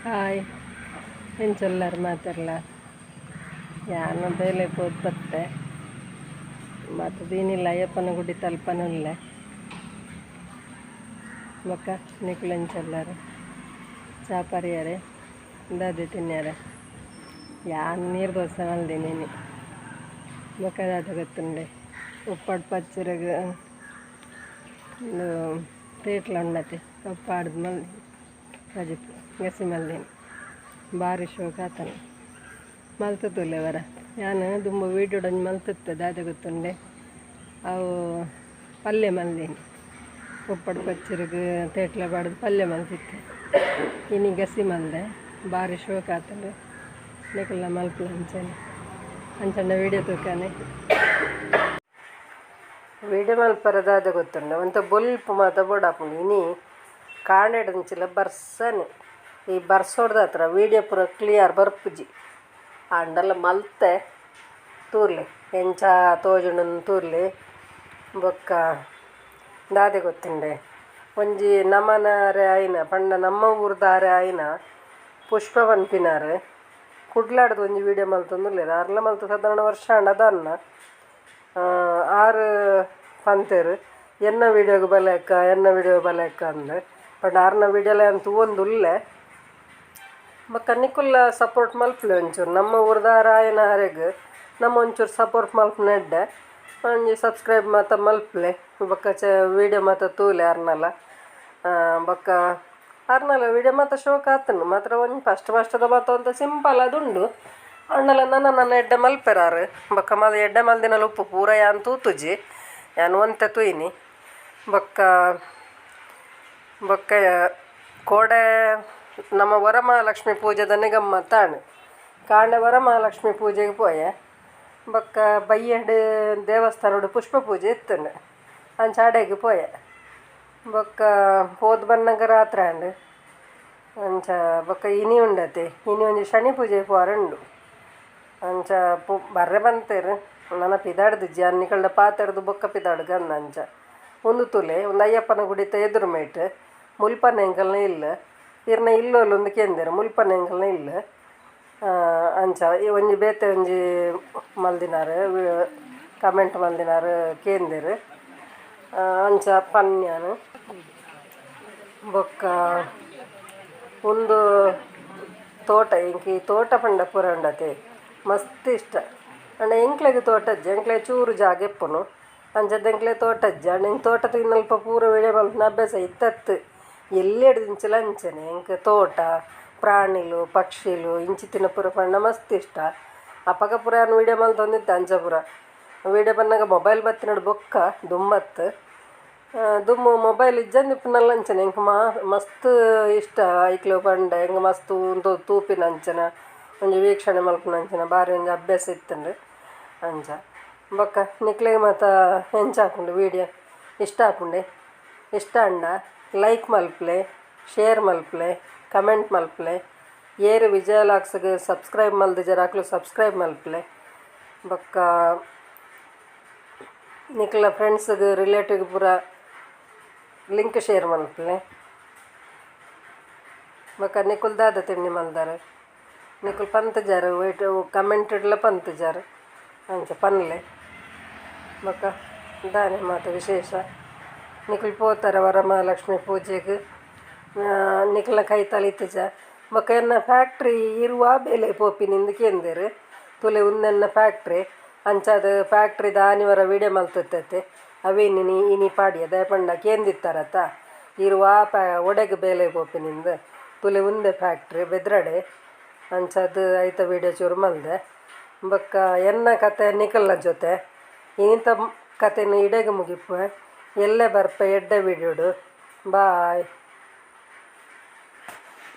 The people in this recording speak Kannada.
ಹಾಯ್ ಎಂಚೊಲ್ಲರು ಮಾತಾಡಲ ಯಾನು ಬೇಲೆ ಪೋದು ಬತ್ತೆ ಮತ್ತು ದೀನಿಲ್ಲ ಅಯ್ಯಪ್ಪನ ಗುಡಿ ತಲ್ಪನುಲ್ಲೆ ಬೊಕ್ಕ ನಿಕ್ಲೆಂಚೊಲ್ಲರು ಚಾಪರಿಯರೆ ದಾದಿ ತಿನ್ಯಾರೆ ಯಾನು ನೀರು ದೋಸೆ ಮಲ್ದಿನಿ ಬೊಕ್ಕ ದಾದ ಗೊತ್ತುಂಡೆ ಉಪ್ಪಾಡು ಪಚ್ಚರಿಗೆ ತೇಟ್ಲ ಉಣ್ಣತಿ ಉಪ್ಪಾಡ್ದು ಮಲ್ದಿ ರಜಿಪು ಗಸಿ ಮಲ್ದಿನಿ ಭಾರಿ ಶೋಕ ಆತನ ಮಲ್ತುತ್ತುಲ್ಲೆ ವರ ನಾನು ತುಂಬ ವೀಡಿಯೋಡೊಂದು ಮಲ್ತುತ್ತೆ ದಾದ ಗೊತ್ತುಂಡೆ ಅವು ಪಲ್ಯ ಮಲ್ದಿನಿ ಉಪ್ಪಡು ಪಚ್ಚರಿಗೆ ತೇಟ್ಲ ಬಾಡ್ದು ಪಲ್ಯ ಮಲ್ತಿತ್ತೆ ಇನಿ ಗಸಿ ಮಲ್ದೆ ಭಾರಿ ಶೋಕ ಆತಂಡು ನಿಕಲ್ಲ ಮಲ್ಪಲ ಅಂಚಂಡ ವೀಡಿಯೋ ತೂಕಾನೆ ವೀಡಿಯೋ ಮಲ್ಪರ ದಾದ ಗೊತ್ತುಂಡೆ ಒಂತ ಬೊಲ್ಪ ಮಾತ ಬೋಡಾಪುಂಡು ಇನಿ ಕಾಂಡೆಡಂಚಿಲ ಬರ್ಸನೆ ಈ ಬರ್ಸೋಡ್ದ ಹತ್ರ ವೀಡಿಯೋ ಪೂರ ಕ್ಲಿಯರ್ ಬರ್ಪುಜಿ ಅಂಡಲ್ಲ ಮಲ್ತೆ ತೂರ್ಲಿ ಎಂಚ ತೋಜುಂಡು ತೂರ್ಲಿ ಬೊಕ್ಕ ದಾದೆ ಗೊತ್ತುಂಡೆ ಒಂಜಿ ನಮನಾರೆ ಆಯ್ನ ಪಂಡ ನಮ್ಮ ಊರ್ದಾರೆ ಆಯ್ನ ಪುಷ್ಪ ಪನ್ಪಿನಾರು ಕುಡ್ಲಾಡ್ದು ಒಂಜಿ ವೀಡಿಯೋ ಮಲ್ತೊಂದುಲ್ಲೆರ್ ಅರ್ಲ ಮಲ್ತು ಸಾಧಾರಣ ವರ್ಷ ಅದನ್ನ ಆರು ಪಂತೇರು ಎನ್ನ ವೀಡಿಯೋಗೆ ಬಲೆಕ್ಕ ಅಂದು ಬಟ್ ಆರ್ನ ವೀಡಿಯೋಲೆ ಅಂತೂ ಒಂದುಲ್ಲೆ ಬೊಕ್ಕ ನಿಕ್ಕುಲ್ಲ ಸಪೋರ್ಟ್ ಮಲ್ಪಲೆ ಒಂಚೂರು ನಮ್ಮ ಊರ್ದಾರ ಆಯ್ನ ಹರೆಗ್ ನಮ್ಮ ಒಂಚೂರು ಸಪೋರ್ಟ್ ಮಲ್ಪ ನೆಡ್ಡೆ ಒಂಜಿ ಸಬ್ಸ್ಕ್ರೈಬ್ ಮಾತ ಮಲ್ಪಲೆ ಬೊಕ್ಕ ವೀಡಿಯೋ ಮಾತ ತೂಲೆ ಅರ್ನಲ ಬೊಕ್ಕ ಅರ್ನಲ ವೀಡಿಯೋ ಮಾತ ಶೋಕ ಆತನು ಮಾತ್ರ ಒಂದು ಫಸ್ಟದ ಮಾತ ಅಂತ ಸಿಂಪಲ್ ಅದುಂಡು ಅಣ್ಣಲ ನನ್ನ ಎಡ್ಡೆ ಮಲ್ಪೆರಾರು ಬೊಕ್ಕ ಎಡ್ಡೆ ಮಲ್ದಿನಲ್ಲಿ ಉಪ್ಪು ಪೂರ ಯಾನ್ ತೂತುಜಿ ಯಾನು ಒಂತೆ ತುಯ್ನಿ ಬೊಕ್ಕ ಕೋಡೆ ನಮ್ಮ ವರಮಹಾಲಕ್ಷ್ಮಿ ಪೂಜೆದ ಗಮ್ಮತ್ತಾಣು ಕಾಂಡೆ ವರಮಹಾಲಕ್ಷ್ಮಿ ಪೂಜೆಗೆ ಪೋಯೆ ಬೊಕ್ಕ ಬಯ್ಯಡ್ ದೇವಸ್ಥಾನಡು ಪುಷ್ಪ ಪೂಜೆ ಇತ್ತಂಡು ಅಂಚ ಅಡೆಗೆ ಪೋಯೆ ಬೊಕ್ಕ ಹೋದ್ ಬನ್ನಗ ರಾತ್ರಿ ಅಂಡು ಅಂಚ ಬೊಕ್ಕ ಇನಿ ಉಂಡತೆ ಇನಿ ಒಂಜಿ ಶನಿ ಪೂಜೆ ಪೋರುಂಡು ಅಂಚ ಬರ್ರೆ ಬಂತೇರು ನನ್ನ ಪಿದಾಡ್ದಿಜ್ಜಿ ಅನ್ನಿಕಲ್ಡ ಪಾತೆರ್ದು ಬೊಕ್ಕ ಪಿದಾಡ್ಗ ಅಂದ ಅಂಚ ಒಂದು ತುಲೆ ಒಂದು ಅಯ್ಯಪ್ಪನ ಗುಡಿತ ಎದುರು ಮೇಟ್ ಮುಲ್ಪನ ಎಂಕಲ್ನ ಇಲ್ಲ ಇರ್ನ ಇಲ್ಲೋಲು ಒಂದು ಕೇಂದ್ರ ಮುಲ್ಪನ ಎಂಕಲ್ನ ಇಲ್ಲ ಅಂಚ ಒಂಜಿ ಬೇತೆ ಒಂಜಿ ಮಲ್ದಿನಾರು ಕಮೆಂಟ್ ಮಲ್ದಿನಾರು ಕೇಂದ್ರ ಅಂಚ ಪನ್ಯಾನು ಬೊಕ್ಕ ಒಂದು ತೋಟ ಎಂಕಿ ತೋಟ ಪಂಡ ಪೂರ ಉಂಡತೆ ಮಸ್ತ್ ಇಷ್ಟ ಅಂಡ ಎಂಕ್ಲೆಗ್ ತೋಟಜ್ಜಿ ಎಂಕ್ಲೆ ಚೂರು ಜಾಗ ಎಪ್ಪುನು ಅಂಚದ್ದೆಂಕ್ಲೆ ತೋಟಜ್ಜಿ ಅಂಡ ಎಂಕ್ ತೋಟ ತಿನ್ನಲ್ಪ ಪೂರ ವೀಡಿಯೋ ಮಲ್ಪನ ಅಭ್ಯಾಸ ಇತ್ತತ್ತು ಎಲ್ಲಿ ಹಿಡ್ದಿಂಚಲ ಅಂಚನೆ ಎಂಕ್ ತೋಟ ಪ್ರಾಣಿಲು ಪಕ್ಷಿಲು ಇಂಚಿ ತಿನ್ನ ಪೂರ ಪಂಡ ಮಸ್ತ್ ಇಷ್ಟ ಅಪಗ ಪೂರ ನಾನು ವೀಡಿಯೋ ಮಲ್ತೊಂದಿದ್ದೆ ಅಂಚ ಪೂರ ವೀಡಿಯೋ ಬಂದಾಗ ಮೊಬೈಲ್ ಬತ್ತಿನಡು ಬೊಕ್ಕ ದುಮ್ಮತ್ತು ದುಮ್ಮು ಮೊಬೈಲ್ ಇಜ್ಜಂದಿಪ್ಪನಲ್ಲ ಅಂಚನೆ ಎಂಕ್ ಮಸ್ತ್ ಇಷ್ಟ ಐಕ್ಲು ಪಂಡ ಹೆಂಗೆ ಮಸ್ತ್ ತೂಪಿನ ಅಂಚನ ಒಂಜಿ ವೀಕ್ಷಣೆ ಮಲ್ಪನ ಅಂಚನ ಭಾರಿ ಒಂಜಿ ಅಭ್ಯಾಸ ಇತ್ತಂಡು ಅಂಚ ಬೊಕ್ಕ ನಿಕ್ಲೆಗ್ ಮಾತ ಎಂಚ ಹಾಪುಂಡು ವೀಡಿಯೋ ಇಷ್ಟ ಹಾಪುಂಡೆ ಇಷ್ಟ ಅಂಡ ಲೈಕ್ ಮಲ್ಪಲೆ ಶೇರ್ ಮಲ್ಪಲೆ ಕಮೆಂಟ್ ಮಲ್ಪಲೆ ಏರು ವಿಜಯ ಲಾಕ್ಸ್ಗೆ ಸಬ್ಸ್ಕ್ರೈಬ್ ಮಲ್ದಿಜರ ಹಾಕ್ಲು ಸಬ್ಸ್ಕ್ರೈಬ್ ಮಲ್ಪಲೆ ಬೊಕ್ಕ ನಿಕ್ಲ ಫ್ರೆಂಡ್ಸ್ಗೆ ರಿಲೇಟಿವ್ಗೆ ಪೂರ ಲಿಂಕ್ ಶೇರ್ ಮಲ್ಪಲೆ ಬೊಕ್ಕ ನಿಕುಲ್ ದಾದ ತಿಂಡಿ ಮಲ್ದಾರೆ ನಿಕುಲ್ ಪಂತಜಾರು ವೈಟ್ ಕಮೆಂಟ್ ಇಡ್ಲ ಪಂತಜಾರು ಅಂಚ ಪನ್ಲೆ ಬೊಕ್ಕ ದಾನೆ ಮಾತು ವಿಶೇಷ ನಿಕುಲ್ ಪೋತಾರೆ ವರಮಹಾಲಕ್ಷ್ಮಿ ಪೂಜೆಗೆ ನಿಕಲ್ನ ಕೈ ತಲಿತಜ ಬೊಕ್ಕ ಎನ್ನ ಫ್ಯಾಕ್ಟ್ರಿ ಇರುವ ಬೇಲೆ ಪೋಪಿನಿಂದ ಕೇಂದೇರು ತುಲೆ ಉಂದೆನ್ನ ಫ್ಯಾಕ್ಟ್ರಿ ಅಂಚಾದ ಫ್ಯಾಕ್ಟ್ರಿ ದಾನಿವರ ವೀಡಿಯೋ ಮಲ್ತೈತೆ ಅವೇನಿ ಇನಿ ಪಾಡಿಯ ದಯಪಂಡ ಕೇಂದಿತ್ತಾರತ್ತ ಇರುವ ಒಡೆಗೆ ಬೇಲೆ ಪೋಪಿನಿಂದ ತುಲೆ ಉಂದೆ ಫ್ಯಾಕ್ಟ್ರಿ ಬೆದ್ರಡೆ ಅಂಚದು ಐತ ವೀಡಿಯೋ ಚೂರು ಮಲ್ದೆ ಬೊಕ್ಕ ಎನ್ನ ಕತೆ ನಿಕಲ್ನ ಜೊತೆ ಇಂಥ ಕತೆನ ಇಡೆಗೆ ಮುಗಿಪು ಎಲ್ಲೇ ಬರ್ಪೆ ಎಡ್ಡೆ ವೀಡಿಯೋಡು ಬಾಯ್.